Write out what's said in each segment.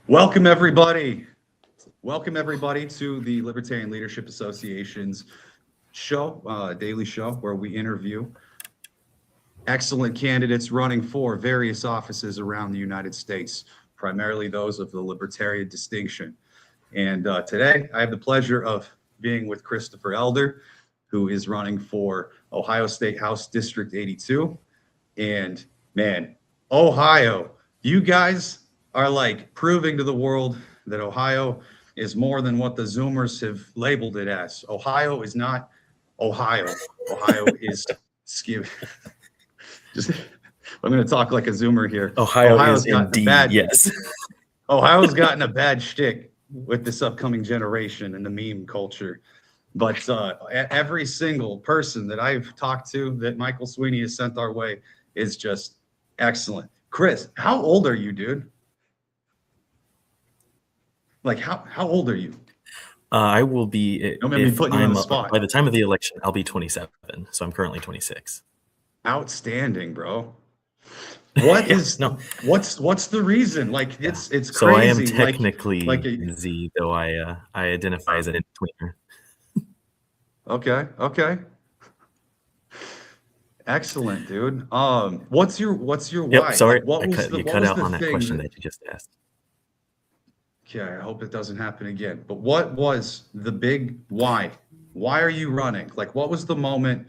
Welcome, everybody. Welcome, everybody, to the Libertarian Leadership Association's show, daily show, where we interview excellent candidates running for various offices around the United States, primarily those of the Libertarian distinction. And today, I have the pleasure of being with Christopher Elder, who is running for Ohio State House District 82. And man, Ohio, you guys are like proving to the world that Ohio is more than what the Zoomers have labeled it as. Ohio is not Ohio. Ohio is excuse. Just I'm going to talk like a Zoomer here. Ohio Ohio's is gotten a indeed, bad yes. Ohio's gotten a bad shtick with this upcoming generation and the meme culture. But every single person that I've talked to that Michael Sweeney has sent our way is just excellent. Chris, how old are you, dude? Like, how old are you? I will be, Don't make me put you on the spot. by the time of the election, I'll be 27. So I'm currently 26. Outstanding, bro. What is no? What's the reason? Like, it's crazy. So I am technically like Z, though I identify as an in-betweener. Okay. Excellent, dude. What's your Yep, why? sorry, Like, what was you cut out on that question that you just asked. Okay, I hope it doesn't happen again. But what was the big why? Why are you running? Like, what was the moment?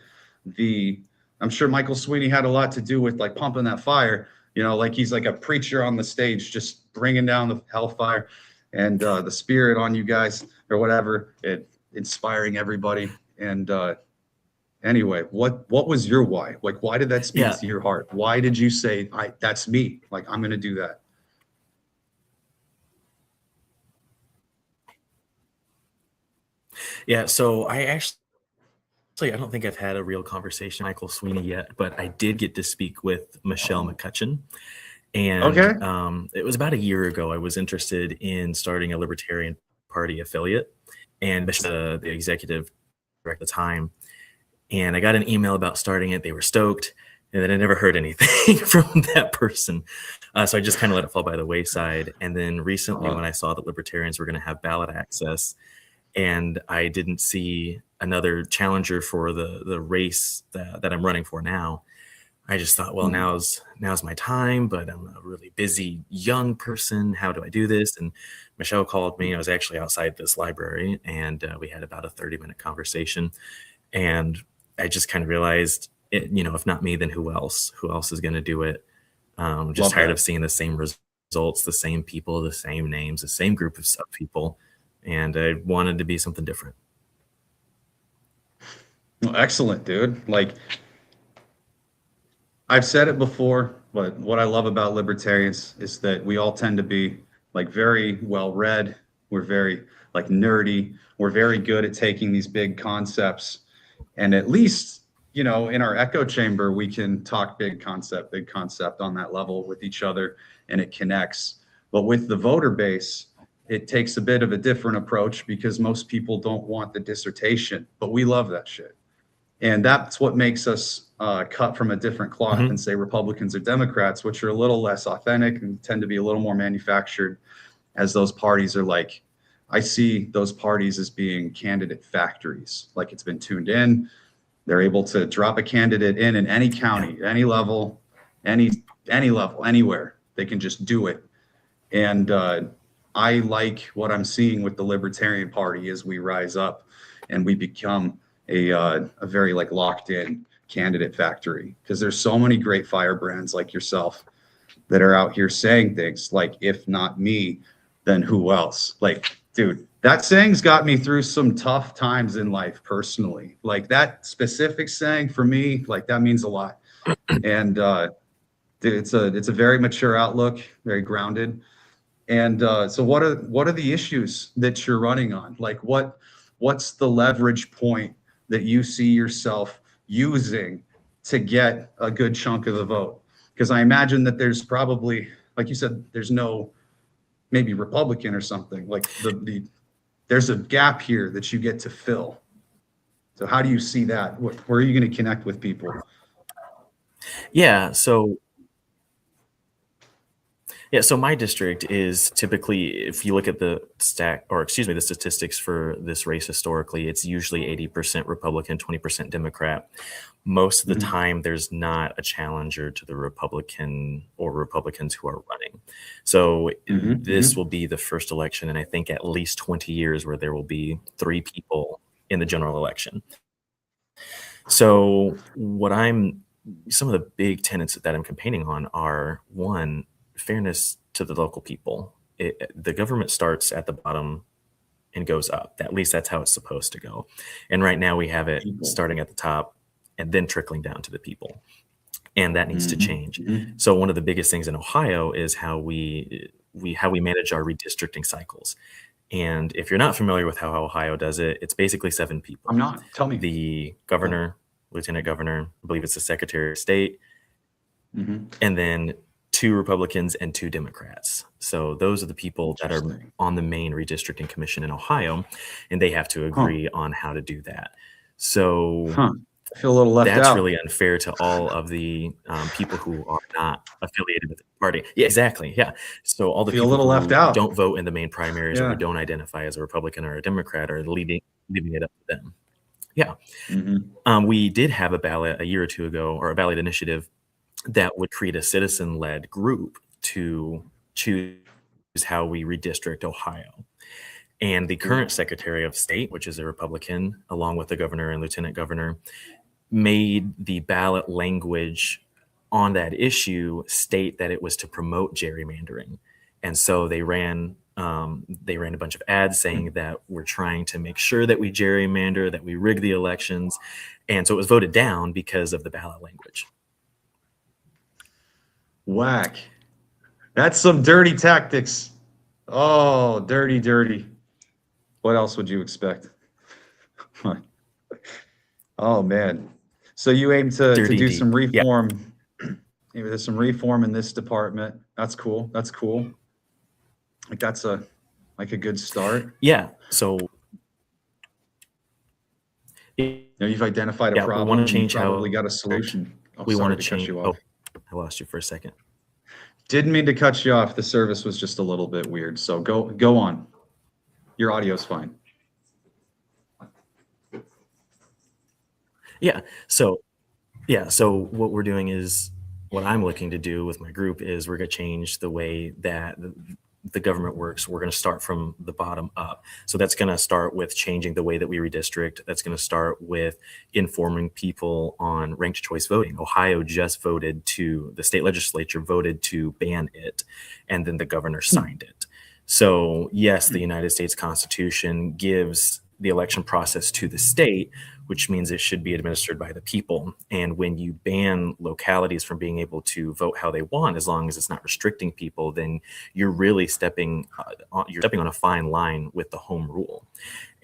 I'm sure Michael Sweeney had a lot to do with like pumping that fire. You know, like he's like a preacher on the stage, just bringing down the hellfire and the spirit on you guys or whatever, inspiring everybody. And anyway, what was your why? Like, why did that speak to your heart? Why did you say, that's me? Like, I'm going to do that. Yeah, so I don't think I've had a real conversation with Michael Sweeney yet, but I did get to speak with Michelle McCutcheon. And it was about a year ago. I was interested in starting a Libertarian Party affiliate, and the executive director at the time. And I got an email about starting it. They were stoked, and then I never heard anything from that person. So I just kind of let it fall by the wayside. And then recently, when I saw that Libertarians were going to have ballot access, and I didn't see another challenger for the race that I'm running for now, I just thought, well, now's my time, but I'm a really busy young person. How do I do this? And Michelle called me. I was actually outside this library, and we had about a 30-minute conversation. And I just kind of realized, if not me, then who else? Who else is going to do it? Just tired of seeing the same results, the same people, the same names, the same group of people. And I wanted to be something different. Well, excellent, dude. Like, I've said it before, but what I love about libertarians is that we all tend to be like very well read. We're very like nerdy. We're very good at taking these big concepts, and at least, in our echo chamber, we can talk big concept on that level with each other, and it connects. But with the voter base, it takes a bit of a different approach because most people don't want the dissertation, but we love that shit. And that's what makes us cut from a different cloth than, say, Republicans or Democrats, which are a little less authentic and tend to be a little more manufactured, as those parties are like, I see those parties as being candidate factories. Like, it's been tuned in. They're able to drop a candidate in any county, any level, any level, anywhere. They can just do it. And I like what I'm seeing with the Libertarian Party as we rise up and we become a very like locked in candidate factory, because there's so many great firebrands like yourself that are out here saying things like, if not me, then who else? Like, dude, that saying's got me through some tough times in life personally. Like, that specific saying for me, like, that means a lot. And it's a very mature outlook, very grounded. And so what are the issues that you're running on? Like, what's the leverage point that you see yourself using to get a good chunk of the vote? Because I imagine that there's probably, like you said, there's no maybe Republican or something, like there's a gap here that you get to fill. So how do you see that? Where are you going to connect with people? Yeah, so Yeah, so my district is typically, if you look at the the statistics for this race historically, it's usually 80% Republican, 20% Democrat. Most of the Mhm. time, there's not a challenger to the Republican or Republicans who are running. So Mhm, this will mhm. be the first election in I think at least 20 years where there will be three people in the general election. So some of the big tenets that I'm campaigning on are one, fairness to the local people. The government starts at the bottom and goes up. At least that's how it's supposed to go. And right now we have it People. starting at the top and then trickling down to the people. And that needs to Mhm, change. mhm. So one of the biggest things in Ohio is how we manage our redistricting cycles. And if you're not familiar with how Ohio does it, it's basically seven I'm people: not. Tell me. the Yeah. governor, lieutenant governor, I believe it's the secretary of state, Mhm. and then two Republicans and two Democrats. So those are the people that are Interesting. on the main redistricting commission in Ohio, and they have to Huh. agree on how to do that. So Huh. I feel a little left that's out. really unfair to all of the people who are not affiliated with the party. Yeah, exactly. Yeah. So all the Feel a people little left who out. don't vote in the main primaries or who Yeah. don't identify as a Republican or a Democrat are leaving it up to them. Yeah. Mhm. We did have a ballot a year or two ago, or a ballot initiative that would create a citizen-led group to choose how we redistrict Ohio. And the current Ooh. Secretary of State, which is a Republican, along with the governor and lieutenant governor, made the ballot language on that issue state that it was to promote gerrymandering. And so they ran a bunch of ads saying that we're trying to make sure that we gerrymander, that we rig the elections. And so it was voted down because of the ballot language. Whack. That's some dirty tactics. Oh, dirty, dirty. What else would you expect? Oh, man. So you aim to Dirty do some deep. Yeah. reform. Maybe there's some reform in this department. That's cool. That's cool. Like that's a good start. Yeah. So yeah, You know, you've identified a we want to problem and you change probably how got a solution. Oh, we want sorry to to cut change. you off. Oh, I lost you for a second. Didn't mean to cut you off. The service was just a little bit weird. So go on. Your audio's fine. Yeah. So so what we're doing is what I'm looking to do with my group is we're going to change the way that the government works. We're going to start from the bottom up. So that's going to start with changing the way that we redistrict. That's going to start with informing people on ranked choice voting. Ohio just the state legislature voted to ban it, and then the governor signed it. So yes, the United States Constitution gives the election process to the state, which means it should be administered by the people. And when you ban localities from being able to vote how they want, as long as it's not restricting people, then you're really stepping on a fine line with the home rule.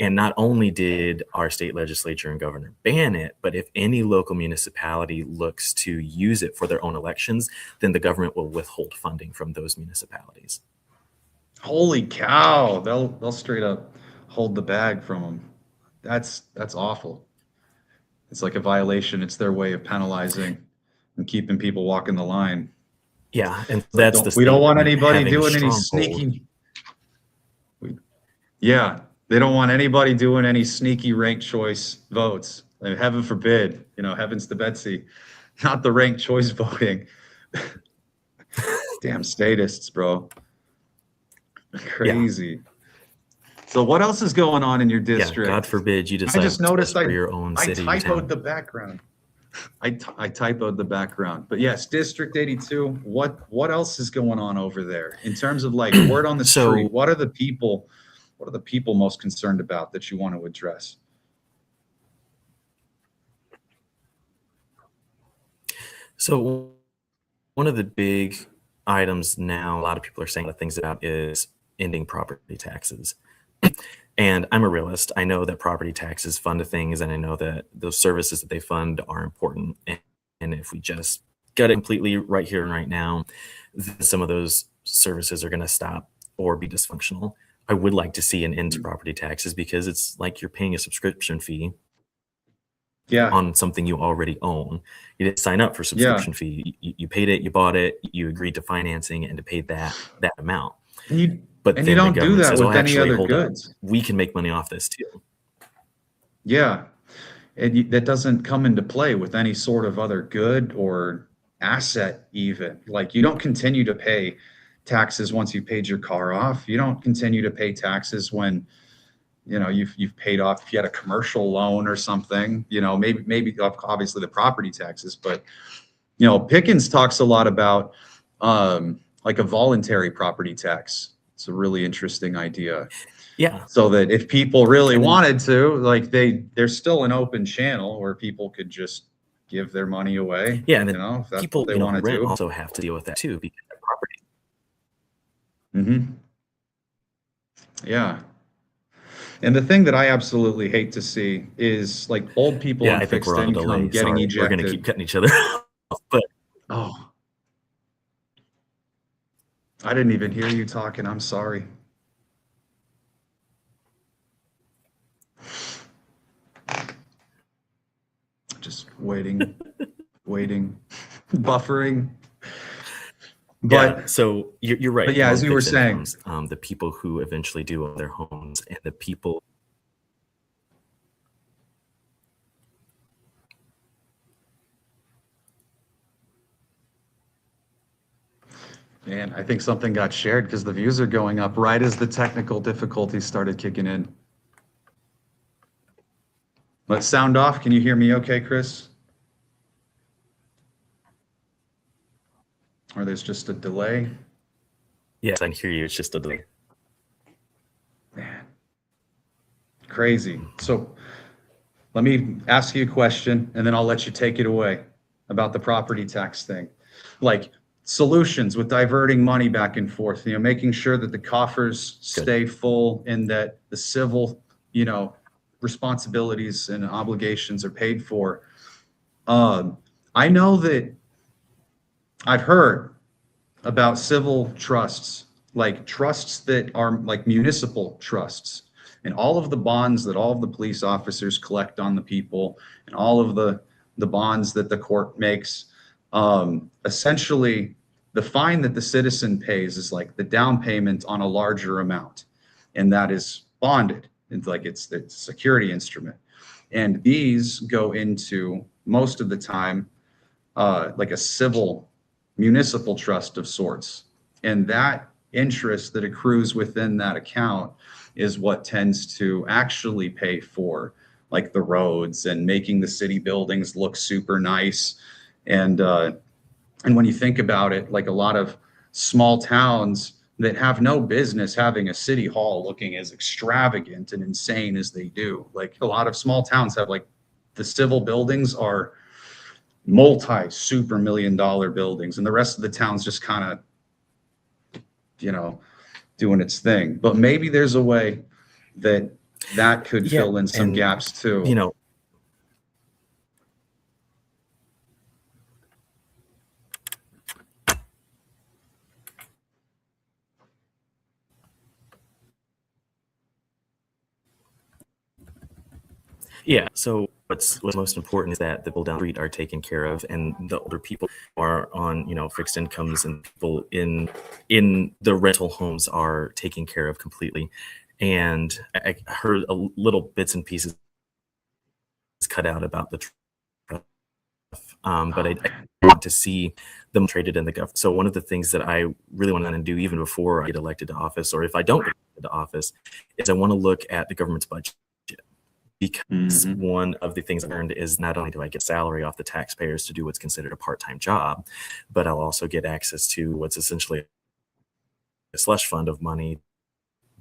And not only did our state legislature and governor ban it, but if any local municipality looks to use it for their own elections, then the government will withhold funding from those municipalities. Holy cow. They'll straight up hold the bag from them. That's awful. It's like a violation. It's their way of penalizing and keeping people walking the line. Yeah, and It's like that's the we don't state want anybody having a doing any stronghold. sneaky. Yeah, they don't want anybody doing any sneaky ranked choice votes. Like, heaven forbid, heavens to Betsy, not the ranked choice voting. Damn statists, bro. Yeah, Crazy. So what else is going on in your yeah. God district? forbid you I decide just what's best noticed for I your own I city or typoed town. the background. I typoed the background. But yes, District 82, what else is going on over there in terms of like word on the So, street? What are the people most concerned about that you want to address? so one of the big items now, a lot of people are saying a lot of things about is ending property taxes. And I'm a realist. I know that property taxes fund things, and I know that those services that they fund are important. And if we just get it completely right here and right now, then some of those services are going to stop or be dysfunctional. I would like to see an end to property taxes because it's like you're paying a subscription fee Yeah. on something you already own. You didn't sign up for Yeah. subscription fee. You paid it, you bought it, you agreed to financing and to pay that amount. But And you then the don't do government that says, "Oh, with any actually, other hold up. goods. We can make money off this too." Yeah. That doesn't come into play with any sort of other good or asset even. Like you don't continue to pay taxes once you've paid your car off. You don't continue to pay taxes when, you've paid off, if you had a commercial loan or something, maybe obviously the property taxes, but Pickens talks a lot about like a voluntary property tax. It's a really interesting idea. Yeah. So that if people really And then- wanted to, like there's still an open channel where people could just give their money away. Yeah, and then If that's people, what they who want to rent do. also have to deal with that too because their property. Hmm. Yeah. And the thing that I absolutely hate to see is like old people Yeah, on I think fixed we're on a income delay. getting Sorry, we're going to keep ejected. cutting each other off. But Oh, I didn't even hear you talking. I'm sorry. Just waiting, waiting, buffering. yeah, But so you're right. but yeah, as Low you were fixed saying, incomes, the people who eventually do own their homes, and the people. man, I think something got shared because the views are going up right as the technical difficulties started kicking in. Let's sound off. Can you hear me okay, Chris? Or there's just a delay? Yes, I can hear you. It's just a delay. Man, crazy. So let me ask you a question and then I'll let you take it away about the property tax thing. Like solutions with diverting money back and forth, making sure that the coffers stay full and that the civil, responsibilities and obligations are paid for. I know that I've heard about civil trusts, like trusts that are like municipal trusts, and all of the bonds that all of the police officers collect on the people, and all of the bonds that the court makes. Essentially, the fine that the citizen pays is like the down payment on a larger amount, and that is bonded. It's like it's a security instrument, and these go into most of the time like a civil municipal trust of sorts. And that interest that accrues within that account is what tends to actually pay for like the roads and making the city buildings look super nice. And when you think about it, like a lot of small towns that have no business having a city hall looking as extravagant and insane as they do. Like a lot of small towns have like the civil buildings are multi super $1 million buildings, and the rest of the town's just kind of, doing its thing. But maybe there's a way that could fill in some gaps too. Yeah. So what's most important is that the people down the street are taken care of, and the older people who are on fixed incomes, and people in the rental homes are taken care of completely. And I heard a little bits and pieces cut out about the but I want to see them traded in the government. So one of the things that I really want to do even before I get elected to office, or if I don't get elected to office, is I want to look at the government's budget. Because one of the things I learned is not only do I get salary off the taxpayers to do what's considered a part-time job, but I'll also get access to what's essentially a slush fund of money,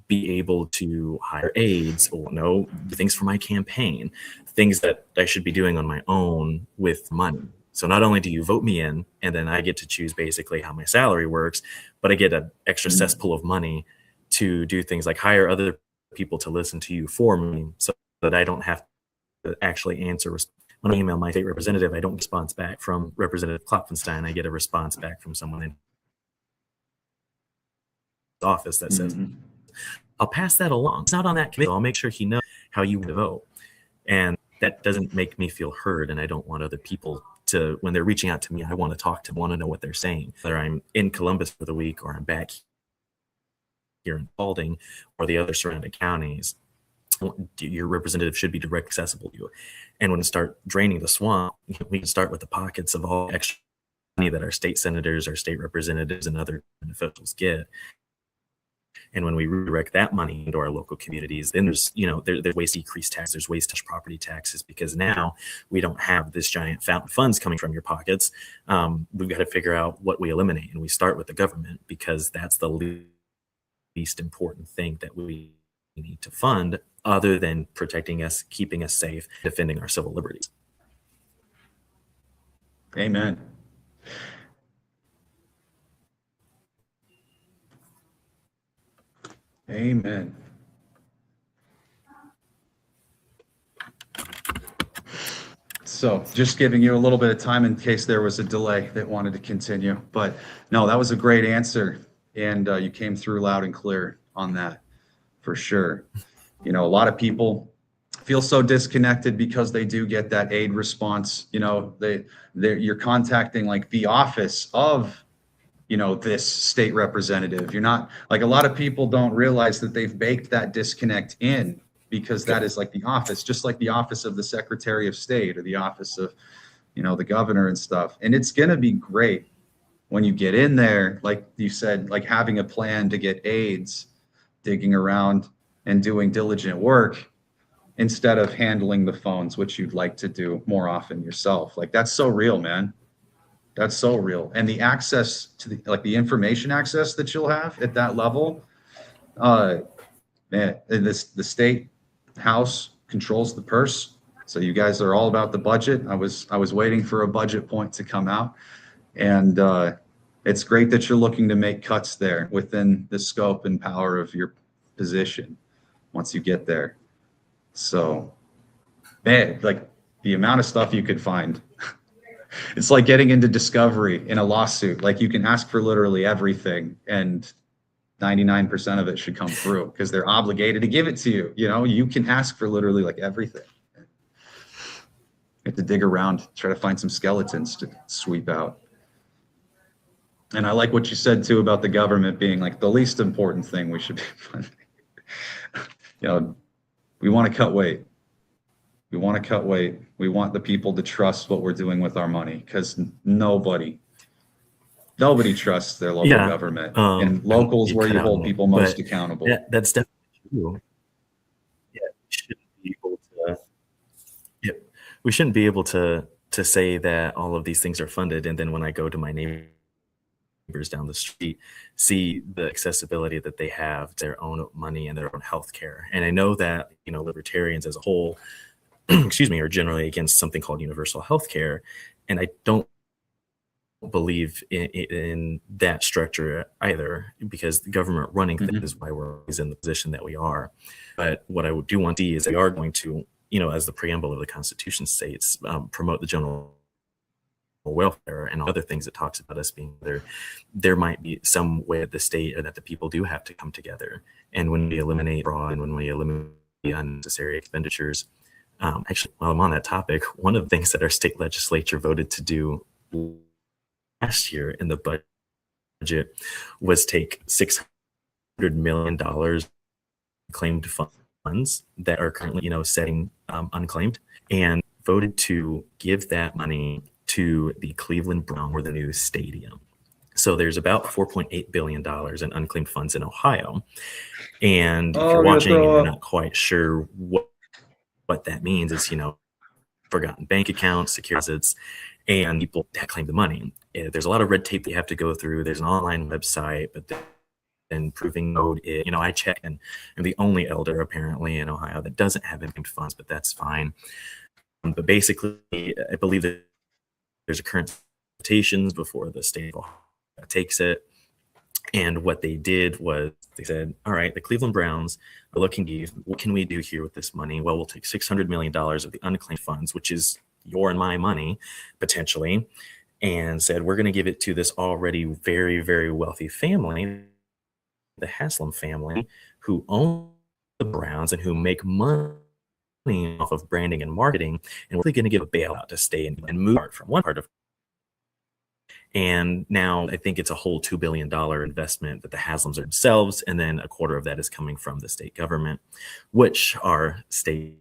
be able to hire aides or things for my campaign, things that I should be doing on my own with money. So not only do you vote me in, and then I get to choose basically how my salary works, but I get an extra cesspool of money to do things like hire other people to listen to you for me, so that I don't have to actually answer. When I email my state representative, I don't get a response back from Representative Klopfenstein. I get a response back from someone in his office that says, I'll pass that along. It's not on that committee. I'll make sure he knows how you vote. And that doesn't make me feel heard. And I don't want other people to, when they're reaching out to me, I want to talk to them, want to know what they're saying. Whether I'm in Columbus for the week or I'm back here in Spalding or the other surrounding counties, your representative should be direct accessible to you. And when we start draining the swamp, we can start with the pockets of all extra money that our state senators, our state representatives, and other officials get. And when we redirect that money into our local communities, then there's, there's ways to decrease tax, there's ways to touch property taxes, because now we don't have this giant fountain of funds coming from your pockets. We've got to figure out what we eliminate, and we start with the government, because that's the least important thing that we need to fund, other than protecting us, keeping us safe, defending our civil liberties. Amen. Amen. So just giving you a little bit of time in case there was a delay that wanted to continue. But no, that was a great answer. And you came through loud and clear on that, for sure. A lot of people feel so disconnected because they do get that aid response. You're contacting like the office of this state representative. You're not, like, a lot of people don't realize that they've baked that disconnect in, because that is like the office, just like the office of the Secretary of State or the office of, the governor and stuff. And it's going to be great when you get in there, like you said, like having a plan to get aids, digging around and doing diligent work instead of handling the phones, which you'd like to do more often yourself. Like, that's so real, man. That's so real. And the access to the information access that you'll have at that level, man, the state house controls the purse. So you guys are all about the budget. I was waiting for a budget point to come out, and it's great that you're looking to make cuts there within the scope and power of your position once you get there. So, man, like the amount of stuff you could find. It's like getting into discovery in a lawsuit. Like, you can ask for literally everything, and 99% of it should come through because they're obligated to give it to you. You can ask for literally like everything. You have to dig around, try to find some skeletons to sweep out. And I like what you said too about the government being like the least important thing we should be funding. We want to cut weight. We want to cut weight. We want the people to trust what we're doing with our money, because nobody trusts their local government. And locals where you hold people most accountable. That's definitely true. Yeah, we shouldn't be able to say that all of these things are funded, and then when I go to my neighbors down the street, see the accessibility that they have to their own money and their own health care. And I know that libertarians as a whole are generally against something called universal health care. And I don't believe in that structure either, because the government running things is why we're always in the position that we are. But what I do want to see is they are going to, as the preamble of the Constitution states, promote the general welfare and other things it talks about us being there might be some way that the state or that the people do have to come together. And when we eliminate fraud and when we eliminate unnecessary expenditures, actually, while I'm on that topic, one of the things that our state legislature voted to do last year in the budget was take $600 million claimed funds that are currently, setting unclaimed, and voted to give that money to the Cleveland Browns for the new stadium. So there's about $4.8 billion in unclaimed funds in Ohio. And if you're watching and you're not quite sure what that means, is, forgotten bank accounts, secure deposits, and people that claim the money. There's a lot of red tape that you have to go through. There's an online website, but then proving mode, I check, and I'm the only elder apparently in Ohio that doesn't have unclaimed funds, but that's fine. But basically, I believe that there's a current citations before the state takes it. And what they did was they said, all right, the Cleveland Browns are looking to you. What can we do here with this money? Well, we'll take $600 million of the unclaimed funds, which is your and my money, potentially, and said, we're going to give it to this already very, very wealthy family, the Haslam family, who own the Browns and who make money off of branding and marketing, and we're going to give a bailout to stay and move from one part of. And now I think it's a whole $2 billion investment that the Haslams are themselves, and then a quarter of that is coming from the state government, which our state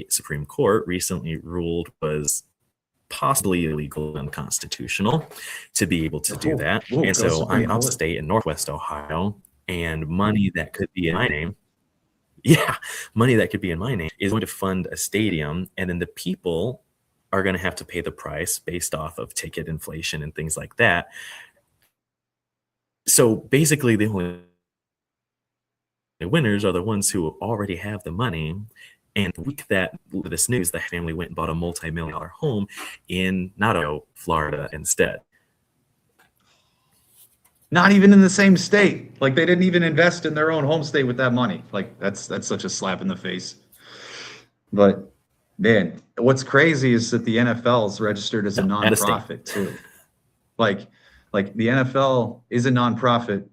Supreme Court recently ruled was possibly illegal and unconstitutional to be able to do that. And so I'm out of state in Northwest Ohio, and money that could be in my name, money that could be in my name is going to fund a stadium, and then the people are going to have to pay the price based off of ticket inflation and things like that. So basically, the only winners are the ones who already have the money. And the week that this news, the family went and bought a multi-million-dollar home in Nato, Florida instead. Not even in the same state. Like, they didn't even invest in their own home state with that money. Like, that's such a slap in the face. But man, what's crazy is that the NFL is registered as a nonprofit too. Like the NFL is a nonprofit,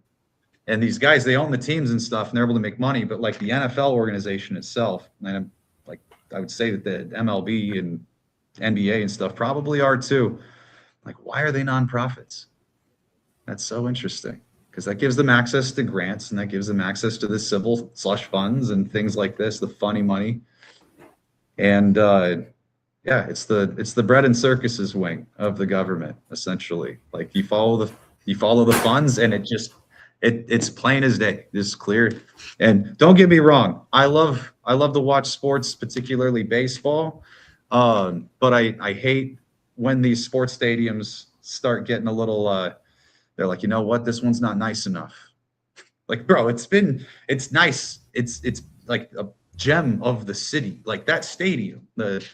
and these guys, they own the teams and stuff, and they're able to make money. But like the NFL organization itself, and I would say that the MLB and NBA and stuff probably are too. Like, why are they nonprofits? That's so interesting, because that gives them access to grants, and that gives them access to the civil slush funds and things like this, the funny money. And it's the bread and circuses wing of the government, essentially. Like, you follow the funds, and it's plain as day, just clear. And don't get me wrong, I love to watch sports, particularly baseball. But I hate when these sports stadiums start getting a little they're like, you know what, this one's not nice enough. Like, bro, it's nice. It's like a gem of the city. Like that stadium, like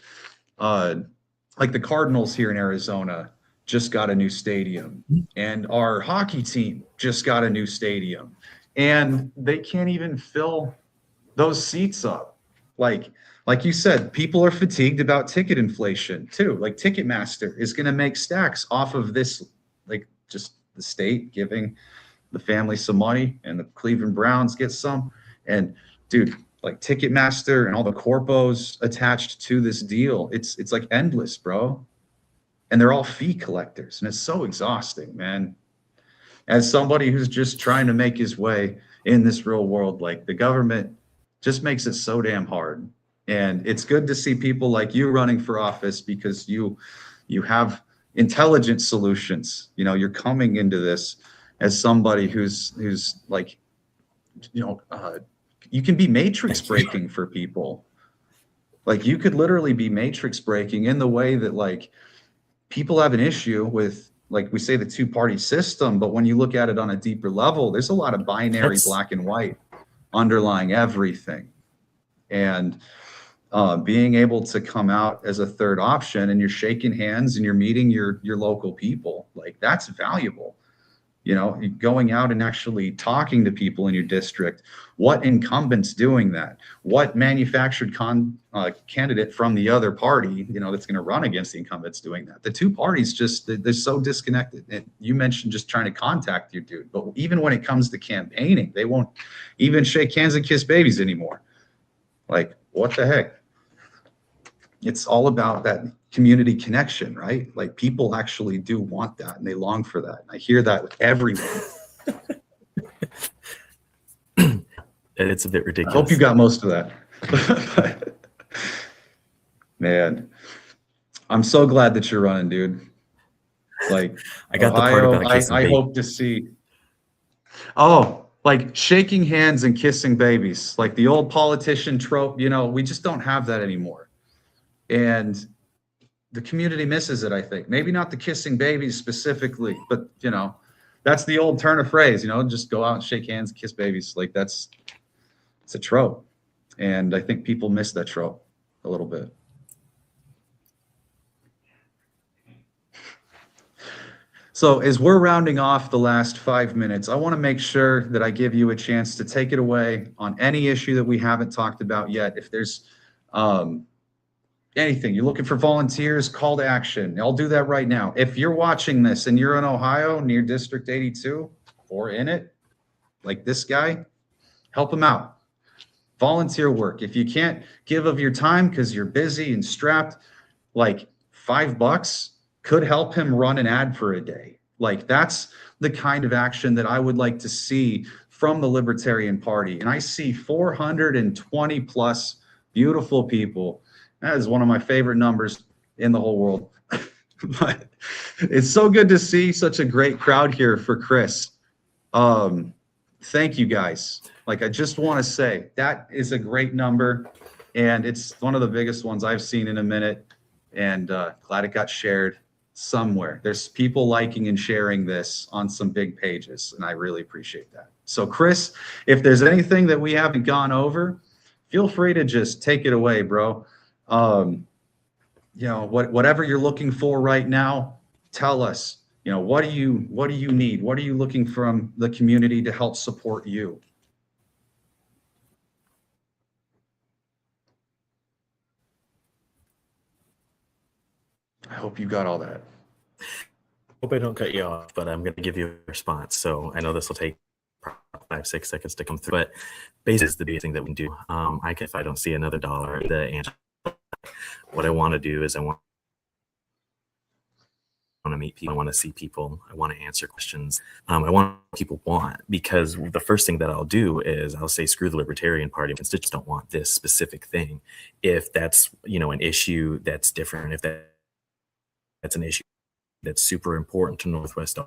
the Cardinals here in Arizona just got a new stadium, and our hockey team just got a new stadium, and they can't even fill those seats up. Like you said, people are fatigued about ticket inflation too. Like, Ticketmaster is going to make stacks off of this, like, just the state giving the family some money, and the Cleveland Browns get some. And dude, like, Ticketmaster and all the corpos attached to this deal, it's like endless, bro. And they're all fee collectors, and it's so exhausting, man. As somebody who's just trying to make his way in this real world, like, the government just makes it so damn hard. And it's good to see people like you running for office, because you have intelligent solutions. You know, you're coming into this as somebody who's like, you can be matrix breaking for people. Like, you could literally be matrix breaking in the way that, like, people have an issue with, like, we say the two-party system, but when you look at it on a deeper level, there's a lot of binary black and white underlying everything. And being able to come out as a third option, and you're shaking hands and you're meeting your local people, like, that's valuable. You know, going out and actually talking to people in your district. What incumbent's doing that? What manufactured candidate from the other party, that's going to run against the incumbent's doing that? The two parties they're so disconnected. And you mentioned just trying to contact your dude, but even when it comes to campaigning, they won't even shake hands and kiss babies anymore. Like, what the heck? It's all about that community connection, right? Like, people actually do want that, and they long for that. And I hear that with everyone. It's a bit ridiculous. I hope you got most of that. Man, I'm so glad that you're running, dude. Like, I got Ohio, the part about kissing I hope to see. Oh, like shaking hands and kissing babies, like the old politician trope. We just don't have that anymore. And the community misses it, I think. Maybe not the kissing babies specifically, but that's the old turn of phrase, just go out and shake hands, kiss babies. Like, it's a trope. And I think people miss that trope a little bit. So as we're rounding off the last 5 minutes, I want to make sure that I give you a chance to take it away on any issue that we haven't talked about yet. If there's anything, you're looking for volunteers, call to action. I'll do that right now. If you're watching this and you're in Ohio near District 82 or in it, like this guy, help him out. volunteer work. If you can't give of your time because you're busy and strapped, like $5 could help him run an ad for a day. Like that's the kind of action that I would like to see from the Libertarian Party. And I see 420 plus beautiful people. That is one of my favorite numbers in the whole world. But it's so good to see such a great crowd here for Chris. Thank you guys. Like, I just want to say that is a great number, and it's one of the biggest ones I've seen in a minute, and glad it got shared somewhere. There's people liking and sharing this on some big pages, and I really appreciate that. So Chris, if there's anything that we haven't gone over, feel free to just take it away, bro. You know, whatever you're looking for right now, tell us, you know, what do you need? What are you looking from the community to help support you? I hope you got all that. Hope I don't cut you off, but I'm going to give you a response. So I know this will take 5-6 seconds to come through, but basically is the biggest thing that we can do. If I don't see another dollar, the answer, what I want to do is I want to meet people. I want to see people. I want to answer questions. I want what people want, because the first thing that I'll do is I'll say, screw the Libertarian Party. Constituents don't want this specific thing. If that's, you know, an issue that's different, if that's an issue that's super important to Northwest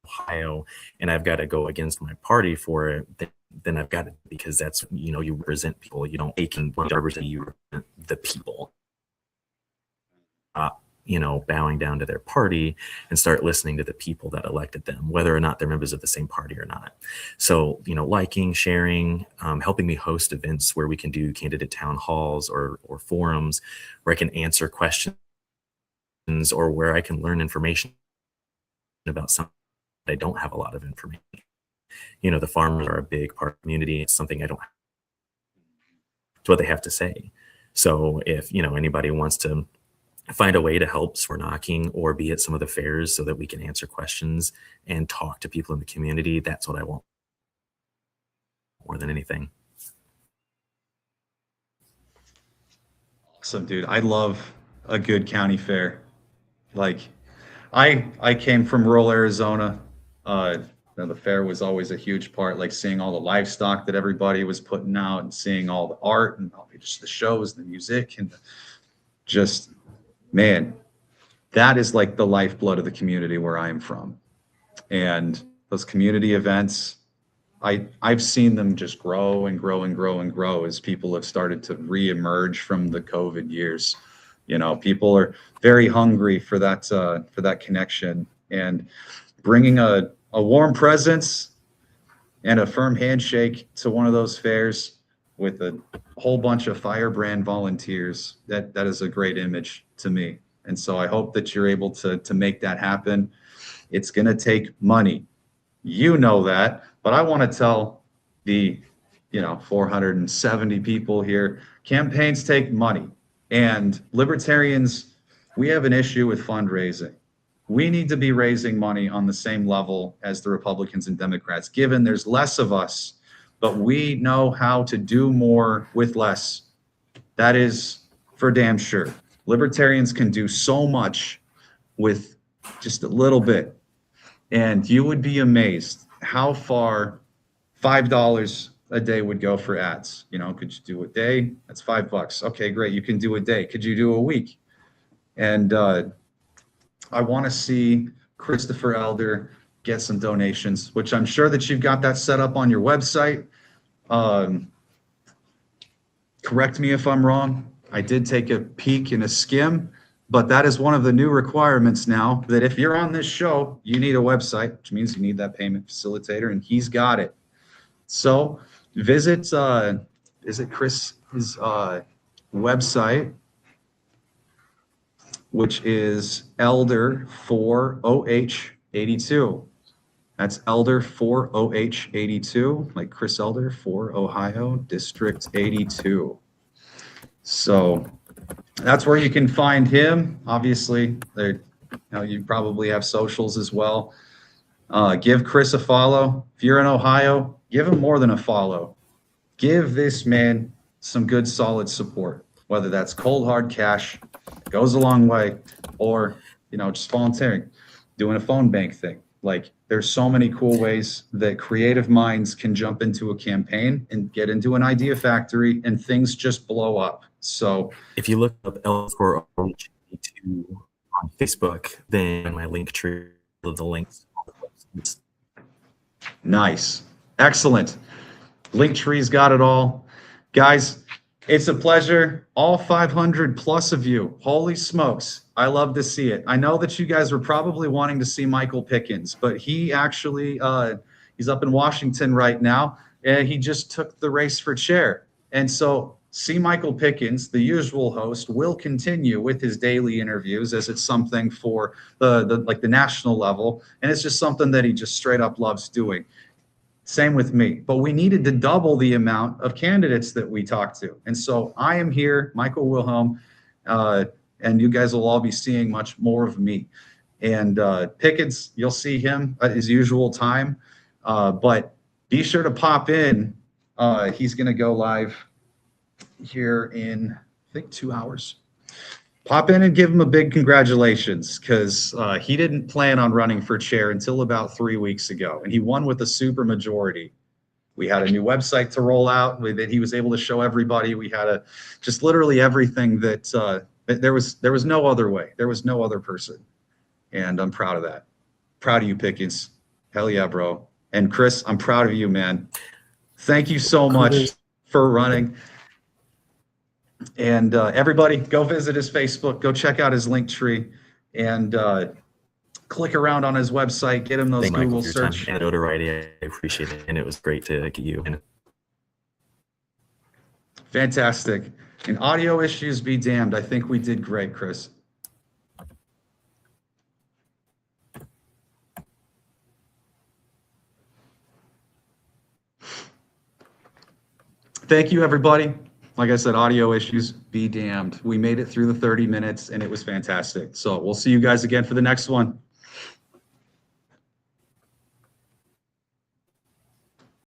Ohio, and I've got to go against my party for it, then I've got it, because that's, you know, you represent people. You don't take and represent, you represent the people. You know, bowing down to their party and start listening to the people that elected them, whether or not they're members of the same party or not. So, you know, liking, sharing, helping me host events where we can do candidate town halls or forums where I can answer questions, or where I can learn information about something I don't have a lot of information. You know, the farmers are a big part of the community. It's something I don't have. It's what they have to say. So if, you know, anybody wants to find a way to help for knocking or be at some of the fairs so that we can answer questions and talk to people in the community, that's what I want more than anything. Awesome, dude. I love a good county fair. Like, I came from rural Arizona. You know, the fair was always a huge part, like seeing all the livestock that everybody was putting out and seeing all the art and just the shows, the music, and just, man, that is like the lifeblood of the community where I'm from. And those community events, I've seen them just grow and grow and grow and grow as people have started to reemerge from the COVID years. You know, people are very hungry for that connection, and bringing a warm presence and a firm handshake to one of those fairs with a whole bunch of Firebrand volunteers, that is a great image to me. And so I hope that you're able to make that happen. It's going to take money. You know that, but I want to tell the, you know, 470 people here, campaigns take money, and libertarians, we have an issue with fundraising. We need to be raising money on the same level as the Republicans and Democrats, given there's less of us, but we know how to do more with less. That is for damn sure. Libertarians can do so much with just a little bit. And you would be amazed how far $5 a day would go for ads. You know, could you do a day? That's $5. Okay, great. You can do a day. Could you do a week? And I want to see Christopher Elder get some donations, which I'm sure that you've got that set up on your website. Correct me if I'm wrong. I did take a peek and a skim, but that is one of the new requirements now, that if you're on this show, you need a website, which means you need that payment facilitator, and he's got it. So visit Chris's website, which is Elder4OH82. That's Elder4OH82, like Chris Elder for Ohio, District 82. So that's where you can find him. Obviously, there, you know, you probably have socials as well. Give Chris a follow. If you're in Ohio, give him more than a follow. give this man some good, solid support, whether that's cold, hard cash, goes a long way, or, just volunteering, doing a phone bank thing. Like, there's so many cool ways that creative minds can jump into a campaign and get into an idea factory, and things just blow up. So if you look up L4 on Facebook, then my link tree of the links. Nice. Excellent. Linktree's got it all. Guys, it's a pleasure. All 500 plus of you. Holy smokes. I love to see it. I know that you guys were probably wanting to see Michael Pickens, but he actually, he's up in Washington right now, and he just took the race for chair. And so see Michael Pickens, the usual host, will continue with his daily interviews, as it's something for the national level. And it's just something that he just straight up loves doing. Same with me, but we needed to double the amount of candidates that we talked to. And so I am here, Michael Wilhelm, and you guys will all be seeing much more of me. And Pickens, you'll see him at his usual time, but be sure to pop in. He's going to go live here in, I think, 2 hours. Pop in and give him a big congratulations, because he didn't plan on running for chair until about 3 weeks ago, and he won with a super majority. We had a new website to roll out that he was able to show everybody. We had just literally everything that there was no other way. There was no other person, and I'm proud of that. Proud of you, Pickens. Hell yeah, bro. And Chris, I'm proud of you, man. Thank you so much for running. And everybody, go visit his Facebook, go check out his link tree, and click around on his website, get him those Google search. And notoriety, I appreciate it, and it was great to get you in. Fantastic. And audio issues be damned. I think we did great, Chris. Thank you, everybody. Like I said, audio issues be damned. We made it through the 30 minutes, and it was fantastic. So we'll see you guys again for the next one.